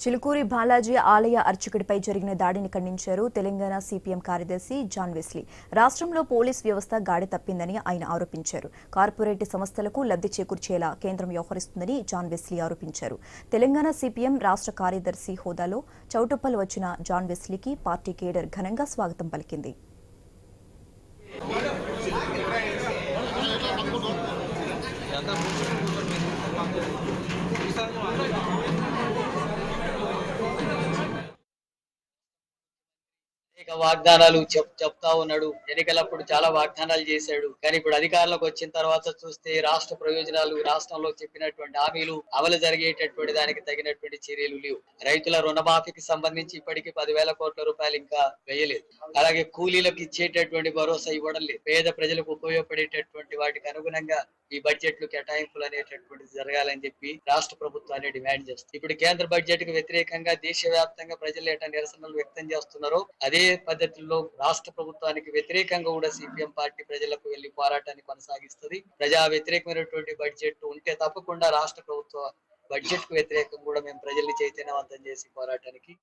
చిలుకూరి బాలాజీ ఆలయ అర్చకుడిపై జరిగిన దాడిని ఖండించారు తెలంగాణ సిపిఎం కార్యదర్శి జాన్ వెస్లీ. రాష్ట్రంలో పోలీస్ వ్యవస్థ గాడి తప్పిందని ఆయన ఆరోపించారు. కార్పొరేట్ సంస్థలకు లబ్ధి చేకూర్చేలా కేంద్రం వ్యవహరిస్తుందని జాన్ వెస్లీ ఆరోపించారు. తెలంగాణ సిపిఎం రాష్ట్ర కార్యదర్శి హోదాలో చౌటుప్పల్ వచ్చిన జాన్ వెస్లీకి పార్టీ కేడర్ ఘనంగా స్వాగతం పలికింది. వాగ్దానాలు చెప్తా ఉన్నాడు. ఎన్నికలప్పుడు చాలా వాగ్దానాలు చేశాడు. కానీ ఇప్పుడు అధికారంలోకి వచ్చిన తర్వాత చూస్తే రాష్ట్ర ప్రయోజనాలు, రాష్ట్రంలో చెప్పినటువంటి హామీలు అమలు జరిగేటటువంటి దానికి తగినటువంటి చర్యలు లేవు. రైతుల రుణమాఫీకి సంబంధించి ఇప్పటికీ 10,000 కోట్ల రూపాయలు ఇంకా వేయలేదు. అలాగే కూలీలకు ఇచ్చేటటువంటి భరోసా ఇవ్వడం లేదు. పేద ప్రజలకు ఉపయోగపడేటటువంటి వాటికి అనుగుణంగా ఈ బడ్జెట్లు కేటాయింపులు అనేటటువంటిది జరగాలని చెప్పి రాష్ట్ర ప్రభుత్వాన్ని డిమాండ్ చేస్తుంది. ఇప్పుడు కేంద్ర బడ్జెట్ కు వ్యతిరేకంగా దేశవ్యాప్తంగా ప్రజలు ఎట్లా నిరసనలు వ్యక్తం చేస్తున్నారో అదే పద్ధతిలో రాష్ట్ర ప్రభుత్వానికి వ్యతిరేకంగా కూడా సిపిఎం పార్టీ ప్రజలకు వెళ్లి పోరాటాన్ని కొనసాగిస్తుంది. ప్రజా వ్యతిరేకమైనటువంటి బడ్జెట్ ఉంటే తప్పకుండా రాష్ట్ర ప్రభుత్వ బడ్జెట్ కు వ్యతిరేకంగా కూడా మేము ప్రజల్ని చైతన్యవంతం చేసి పోరాటానికి